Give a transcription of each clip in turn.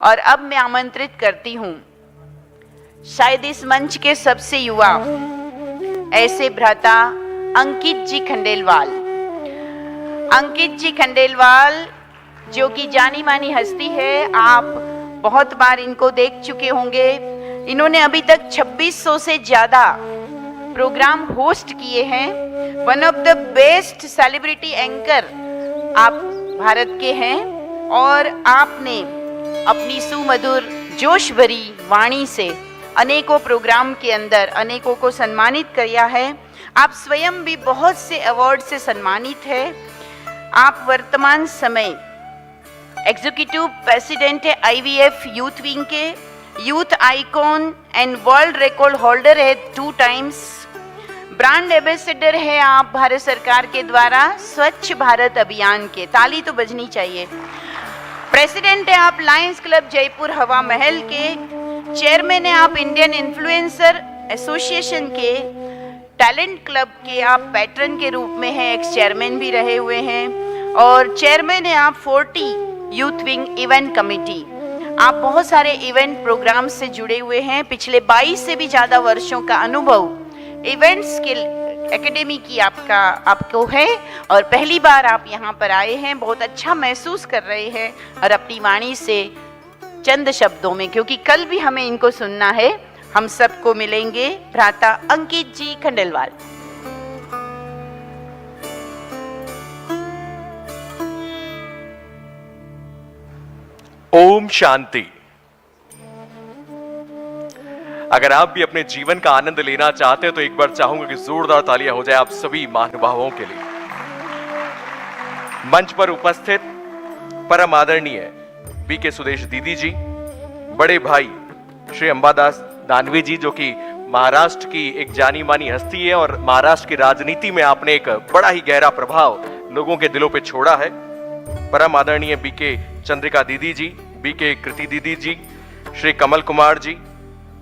और अब मैं आमंत्रित करती हूं शायद इस मंच के सबसे युवा ऐसे भ्राता अंकित जी खंडेलवाल। अंकित जी खंडेलवाल जो कि जानी मानी हस्ती है, आप बहुत बार इनको देख चुके होंगे। इन्होंने अभी तक 2600 से ज्यादा प्रोग्राम होस्ट किए हैं। One of the best celebrity anchor आप भारत के हैं और आपने अपनी सुमधुर जोश भरी वाणी से अनेकों प्रोग्राम के अंदर अनेकों को सम्मानित किया है। आप स्वयं भी बहुत से अवार्ड से सम्मानित है। आप वर्तमान समय एग्जीक्यूटिव प्रेसिडेंट है IVF यूथ विंग के, youth icon and world record holder है 2 टाइम्स। ब्रांड एम्बेसडर है आप भारत सरकार के द्वारा स्वच्छ भारत अभियान के, ताली तो बजनी चाहिए। प्रेसिडेंट है आप लायंस क्लब जयपुर हवा महल के, चेयरमैन है आप इंडियन इन्फ्लुएंसर एसोसिएशन के, टैलेंट क्लब के आप पैट्रन के रूप में हैं, एक्स चेयरमैन भी रहे हुए हैं और चेयरमैन है आप 40 यूथ विंग इवेंट कमेटी। आप बहुत सारे इवेंट प्रोग्राम से जुड़े हुए हैं। पिछले 22 से भी ज़्यादा वर्षों का अनुभव इवेंट्स के एकेडमी की आपको है और पहली बार आप यहाँ पर आए हैं। बहुत अच्छा महसूस कर रहे हैं और अपनी वाणी से चंद शब्दों में, क्योंकि कल भी हमें इनको सुनना है, हम सबको मिलेंगे भ्राता अंकित जी खंडेलवाल। ओम शांति। अगर आप भी अपने जीवन का आनंद लेना चाहते हैं तो एक बार चाहूंगा कि जोरदार तालियां हो जाए आप सभी महानुभावों के लिए। मंच पर उपस्थित परम आदरणीय बीके सुदेश दीदी जी, बड़े भाई श्री अंबादास दानवे जी जो कि महाराष्ट्र की एक जानी मानी हस्ती है और महाराष्ट्र की राजनीति में आपने एक बड़ा ही गहरा प्रभाव लोगों के दिलों पे छोड़ा है। परम आदरणीय बीके चंद्रिका दीदी जी, बीके कृति दीदी जी, श्री कमल कुमार जी,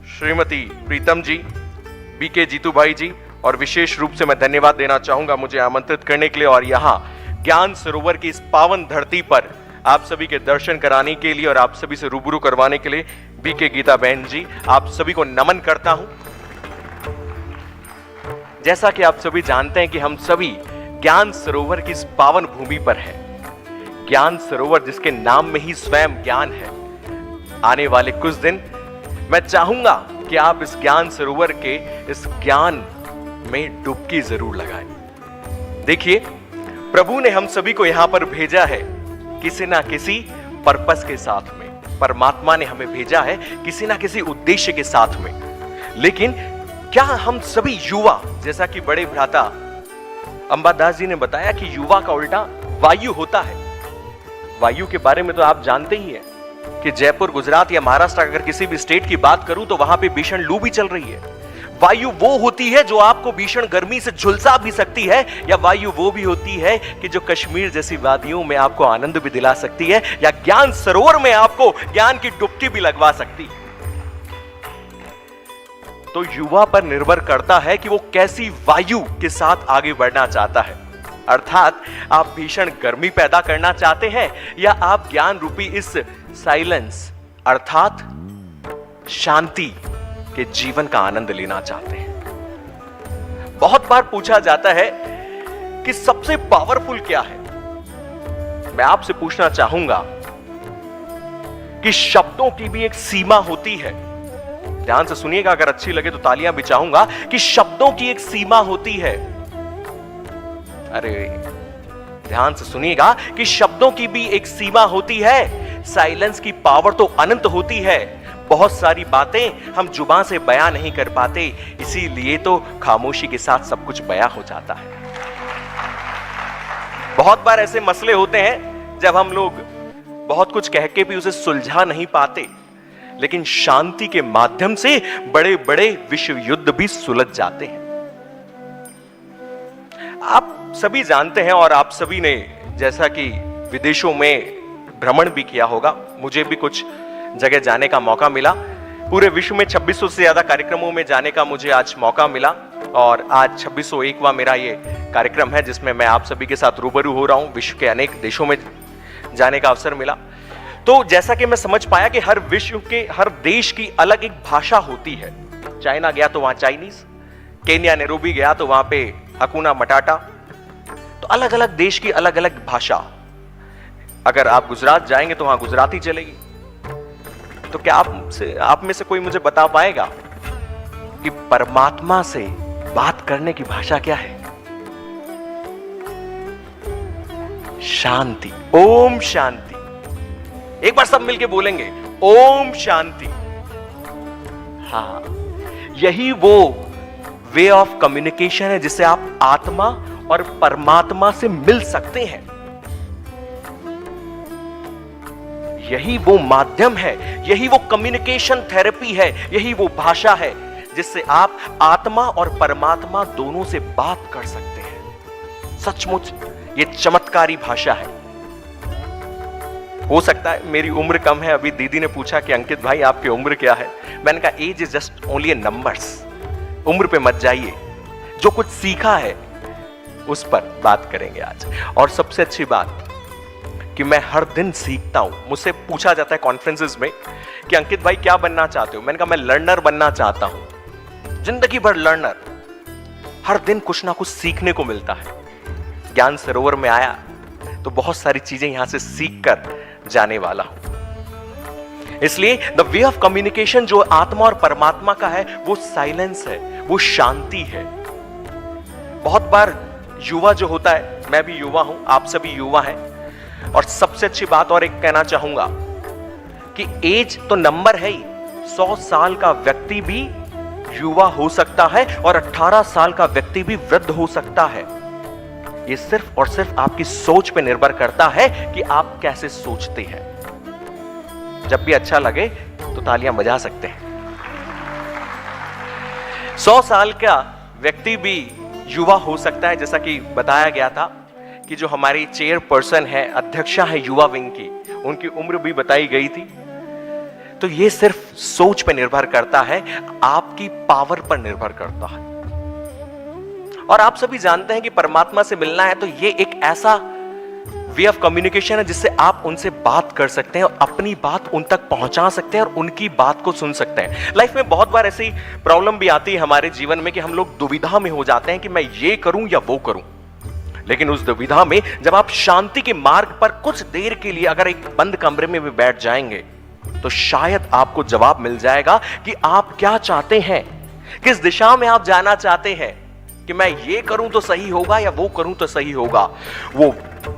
श्रीमती प्रीतम जी, बीके जीतू भाई जी, और विशेष रूप से मैं धन्यवाद देना चाहूंगा मुझे आमंत्रित करने के लिए और यहाँ ज्ञान सरोवर की इस पावन धरती पर आप सभी के दर्शन कराने के लिए और आप सभी से रूबरू करवाने के लिए बीके गीता बहन जी, आप सभी को नमन करता हूं। जैसा कि आप सभी जानते हैं कि हम सभी ज्ञान सरोवर की इस पावन भूमि पर हैं। ज्ञान सरोवर जिसके नाम में ही स्वयं ज्ञान है। आने वाले कुछ दिन मैं चाहूंगा कि आप इस ज्ञान सरोवर के इस ज्ञान में डुबकी जरूर लगाएं। देखिए, प्रभु ने हम सभी को यहां पर भेजा है किसी ना किसी पर्पस के साथ में। परमात्मा ने हमें भेजा है किसी ना किसी उद्देश्य के साथ में। लेकिन क्या हम सभी युवा, जैसा कि बड़े भ्राता अंबादास जी ने बताया कि युवा का उल्टा वायु होता है। वायु के बारे में तो आप जानते ही हैं कि जयपुर, गुजरात या महाराष्ट्र अगर किसी भी स्टेट की बात करूं तो वहां पे भीषण लू भी चल रही है। वायु वो होती है जो आपको भीषण गर्मी से झुलसा भी सकती है, या वायु वो भी होती है कि जो कश्मीर जैसी वादियों में आपको आनंद भी दिला सकती है, या ज्ञान सरोवर में आपको ज्ञान की डुबकी भी लगवा सकती है। तो युवा पर निर्भर करता है कि वो कैसी वायु के साथ आगे बढ़ना चाहता है। अर्थात आप भीषण गर्मी पैदा करना चाहते हैं या आप ज्ञान रूपी इस साइलेंस अर्थात शांति के जीवन का आनंद लेना चाहते हैं। बहुत बार पूछा जाता है कि सबसे पावरफुल क्या है। मैं आपसे पूछना चाहूंगा कि शब्दों की भी एक सीमा होती है। ध्यान से सुनिएगा, अगर अच्छी लगे तो तालियां भी चाहूंगा कि शब्दों की एक सीमा होती है। अरे ध्यान से सुनिएगा कि शब्दों की भी एक सीमा होती है। साइलेंस की पावर तो अनंत होती है। बहुत सारी बातें हम जुबान से बयां नहीं कर पाते, इसीलिए तो खामोशी के साथ सब कुछ बयां हो जाता है। बहुत बार ऐसे मसले होते हैं जब हम लोग बहुत कुछ कह के भी उसे सुलझा नहीं पाते, लेकिन शांति के माध्यम से बड़े बड़े विश्व युद्ध भी सुलझ जाते हैं। आप सभी जानते हैं और आप सभी ने जैसा कि विदेशों में भ्रमण भी किया होगा, मुझे भी कुछ जगह जाने का मौका मिला। पूरे विश्व में 2600 से ज्यादा कार्यक्रमों में जाने का मुझे आज मौका मिला और आज 2601वां मेरा ये कार्यक्रम है जिसमें मैं आप सभी के साथ रूबरू हो रहा हूं। विश्व के अनेक देशों में जाने का अवसर मिला। तो जैसा कि मैं समझ पाया कि हर विश्व के हर देश की अलग एक भाषा होती है। चाइना गया तो वहां चाइनीज, केन्या नैरोबी गया तो वहां पे हकुना मटाटा। तो अलग अलग देश की अलग अलग भाषा। अगर आप गुजरात जाएंगे तो वहां गुजराती चलेगी। तो क्या आप में से कोई मुझे बता पाएगा कि परमात्मा से बात करने की भाषा क्या है? शांति। ओम शांति। एक बार सब मिलके बोलेंगे, ओम शांति। हाँ, यही वो वे ऑफ कम्युनिकेशन है जिससे आप आत्मा और परमात्मा से मिल सकते हैं। यही वो माध्यम है, यही वो कम्युनिकेशन थेरेपी है, यही वो भाषा है जिससे आप आत्मा और परमात्मा दोनों से बात कर सकते हैं। सचमुच ये चमत्कारी भाषा है। हो सकता है मेरी उम्र कम है। अभी दीदी ने पूछा कि अंकित भाई आपकी उम्र क्या है? मैंने कहा age is just only a numbers. उम्र पे मत जाइए, जो कुछ सीखा है उस पर बात करेंगे आज। और सबसे अच्छी बात कि मैं हर दिन सीखता हूं। मुझसे पूछा जाता है कॉन्फ्रेंसेस में कि अंकित भाई क्या बनना चाहते हो? मैंने कहा मैं लर्नर बनना चाहता हूं, जिंदगी भर लर्नर। हर दिन कुछ ना कुछ सीखने को मिलता है। ज्ञान सरोवर में आया तो बहुत सारी चीजें यहां से सीख कर जाने वाला हूं। इसलिए द वे ऑफ कम्युनिकेशन जो आत्मा और परमात्मा का है वो साइलेंस है, वो शांति है। बहुत बार युवा जो होता है, मैं भी युवा हूं, आप सभी युवा हैं, और सबसे अच्छी बात और एक कहना चाहूंगा कि एज तो नंबर है ही। 100 साल का व्यक्ति भी युवा हो सकता है और 18 साल का व्यक्ति भी वृद्ध हो सकता है। ये सिर्फ और सिर्फ आपकी सोच पे निर्भर करता है कि आप कैसे सोचते हैं। जब भी अच्छा लगे तो तालियां बजा सकते हैं। 100 साल का व्यक्ति भी युवा हो सकता है, जैसा कि बताया गया था कि जो हमारी चेयरपर्सन है, अध्यक्षा है युवा विंग की, उनकी उम्र भी बताई गई थी। तो ये सिर्फ सोच पर निर्भर करता है, आपकी पावर पर निर्भर करता है। और आप सभी जानते हैं कि परमात्मा से मिलना है तो ये एक ऐसा वे ऑफ कम्युनिकेशन है जिससे आप उनसे बात कर सकते हैं और अपनी बात उन तक पहुंचा सकते हैं और उनकी बात को सुन सकते हैं। लाइफ में बहुत बार ऐसी प्रॉब्लम भी आती है हमारे जीवन में कि हम लोग दुविधा में हो जाते हैं कि मैं ये करूं या वो करूं। लेकिन उस दुविधा में जब आप शांति के मार्ग पर कुछ देर के लिए अगर एक बंद कमरे में भी बैठ जाएंगे तो शायद आपको जवाब मिल जाएगा कि आप क्या चाहते हैं, किस दिशा में आप जाना चाहते हैं, कि मैं ये करूं तो सही होगा या वो करूं तो सही होगा। वो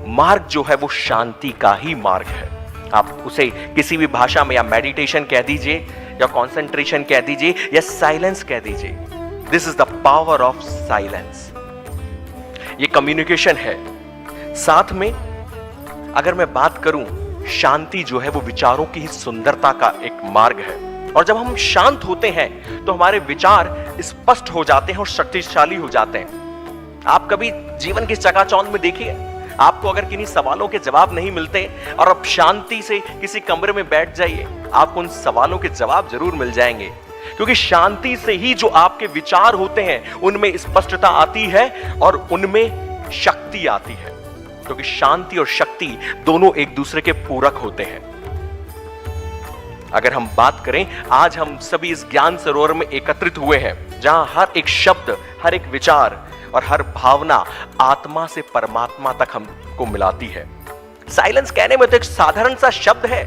मार्ग जो है वो शांति का ही मार्ग है। आप उसे किसी भी भाषा में या मेडिटेशन कह दीजिए या कंसंट्रेशन कह दीजिए या साइलेंस कह दीजिए। This is the power of silence. ये कम्युनिकेशन है। साथ में अगर मैं बात करूं, शांति जो है वो विचारों की ही सुंदरता का एक मार्ग है। और जब हम शांत होते हैं तो हमारे विचार स्पष्ट हो जाते हैं और शक्तिशाली हो जाते हैं। आप कभी जीवन की चकाचौंध में देखिए, आपको अगर किन्हीं सवालों के जवाब नहीं मिलते और आप शांति से किसी कमरे में बैठ जाइए, आपको उन सवालों के जवाब जरूर मिल जाएंगे। क्योंकि शांति से ही जो आपके विचार होते हैं उनमें स्पष्टता आती है और उनमें शक्ति आती है। क्योंकि शांति और शक्ति दोनों एक दूसरे के पूरक होते हैं। अगर हम बात करें, आज हम सभी इस ज्ञान सरोवर में एकत्रित हुए हैं जहां हर एक शब्द, हर एक विचार और हर भावना आत्मा से परमात्मा तक हमको मिलाती है। साइलेंस कहने में तो एक साधारण सा शब्द है,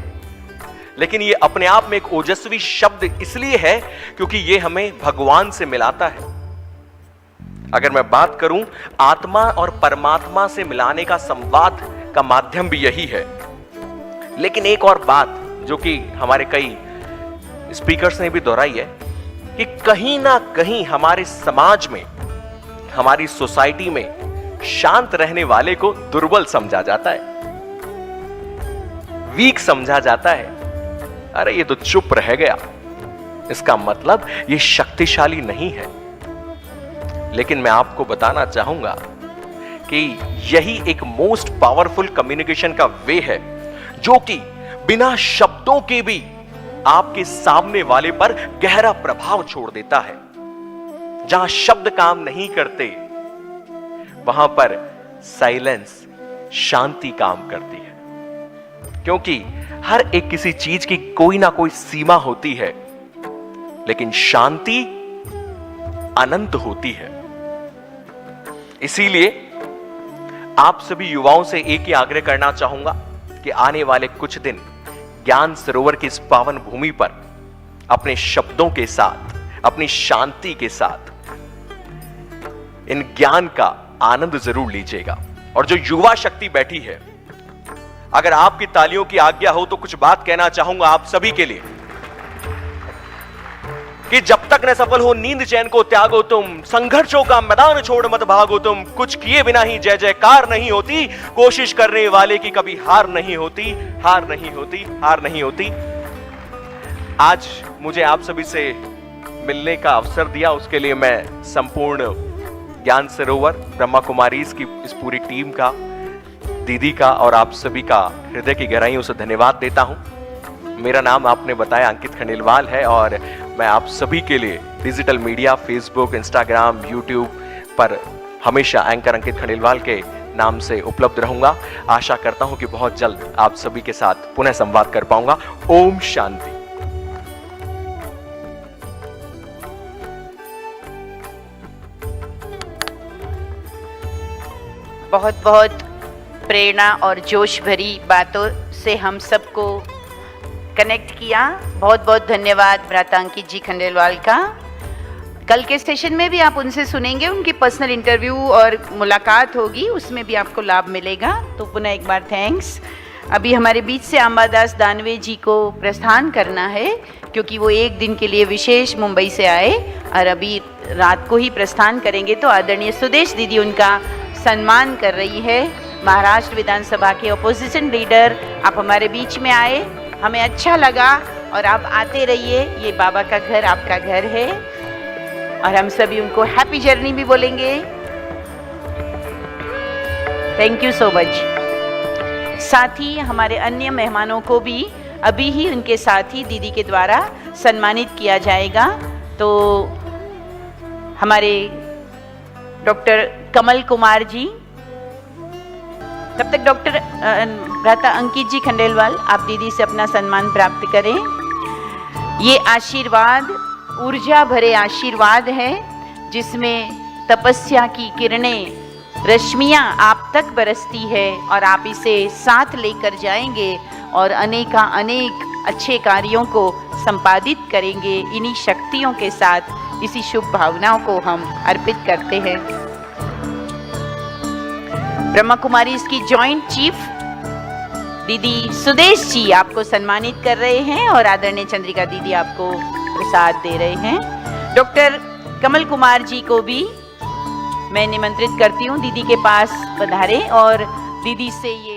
लेकिन ये अपने आप में एक ओजस्वी शब्द इसलिए है क्योंकि ये हमें भगवान से मिलाता है। अगर मैं बात करूं, आत्मा और परमात्मा से मिलाने का संवाद का माध्यम भी यही है। लेकिन एक और बात जो कि हमारे कई स्पीकर्स ने भी दोहराई है कि कहीं ना कहीं हमारे समाज में, हमारी सोसाइटी में शांत रहने वाले को दुर्बल समझा जाता है, वीक समझा जाता है। अरे ये तो चुप रह गया, इसका मतलब ये शक्तिशाली नहीं है। लेकिन मैं आपको बताना चाहूंगा कि यही एक मोस्ट पावरफुल कम्युनिकेशन का वे है जो कि बिना शब्दों के भी आपके सामने वाले पर गहरा प्रभाव छोड़ देता है। जहां शब्द काम नहीं करते वहां पर साइलेंस, शांति काम करती है। क्योंकि हर एक किसी चीज की कोई ना कोई सीमा होती है, लेकिन शांति अनंत होती है। इसीलिए आप सभी युवाओं से एक ही आग्रह करना चाहूंगा कि आने वाले कुछ दिन ज्ञान सरोवर की इस पावन भूमि पर अपने शब्दों के साथ, अपनी शांति के साथ इन ज्ञान का आनंद जरूर लीजिएगा। और जो युवा शक्ति बैठी है, अगर आपकी तालियों की आज्ञा हो तो कुछ बात कहना चाहूंगा आप सभी के लिए कि जब तक न सफल हो नींद चैन को त्यागो तुम, संघर्षों का मैदान छोड़ मत भागो तुम, कुछ किए बिना ही जय जयकार नहीं होती, कोशिश करने वाले की कभी हार नहीं होती, हार नहीं होती, हार नहीं होती। आज मुझे आप सभी से मिलने का अवसर दिया, उसके लिए मैं संपूर्ण ज्ञान सरोवर ब्रह्मा कुमारीज की इस पूरी टीम का, दीदी का और आप सभी का हृदय की गहराइयों से धन्यवाद देता हूं। मेरा नाम आपने बताया अंकित खंडेलवाल है और मैं आप सभी के लिए digital media, Facebook, Instagram, YouTube पर हमेशा एंकर अंकित खंडेलवाल के नाम से उपलब्ध रहूंगा। आशा करता हूं कि बहुत जल्द आप सभी के साथ पुनः संवाद कर पाऊंगा। ओम शांति। बहुत बहुत प्रेरणा और जोश भरी बातों से हम सबको कनेक्ट किया। बहुत बहुत धन्यवाद भ्राता अंकित जी खंडेलवाल का। कल के सेशन में भी आप उनसे सुनेंगे, उनकी पर्सनल इंटरव्यू और मुलाकात होगी, उसमें भी आपको लाभ मिलेगा। तो पुनः एक बार थैंक्स। अभी हमारे बीच से अंबादास दानवे जी को प्रस्थान करना है, क्योंकि वो एक दिन के लिए विशेष मुंबई से आए और अभी रात को ही प्रस्थान करेंगे। तो आदरणीय सुदेश दीदी उनका सम्मान कर रही है। महाराष्ट्र विधानसभा के अपोजिशन लीडर, आप हमारे बीच में आए, हमें अच्छा लगा और आप आते रहिए। ये बाबा का घर आपका घर है और हम सभी उनको हैप्पी जर्नी भी बोलेंगे। Thank you so much. साथ ही हमारे अन्य मेहमानों को भी अभी ही उनके साथ ही दीदी के द्वारा सम्मानित किया जाएगा। तो हमारे डॉक्टर कमल कुमार जी, तब तक डॉक्टर भ्राता अंकित जी खंडेलवाल आप दीदी से अपना सम्मान प्राप्त करें। ये आशीर्वाद ऊर्जा भरे आशीर्वाद है, जिसमें तपस्या की किरणें, रश्मियां आप तक बरसती है और आप इसे साथ लेकर जाएंगे और अनेक अच्छे कार्यों को संपादित करेंगे। इन्हीं शक्तियों के साथ इसी शुभ भावनाओं को हम अर्पित करते हैं। ब्रह्मा कुमारी इसकी जॉइंट चीफ दीदी सुदेश जी आपको सम्मानित कर रहे हैं और आदरणीय चंद्रिका दीदी आपको प्रसाद दे रहे हैं। डॉक्टर कमल कुमार जी को भी मैं निमंत्रित करती हूँ, दीदी के पास पधारे और दीदी से ये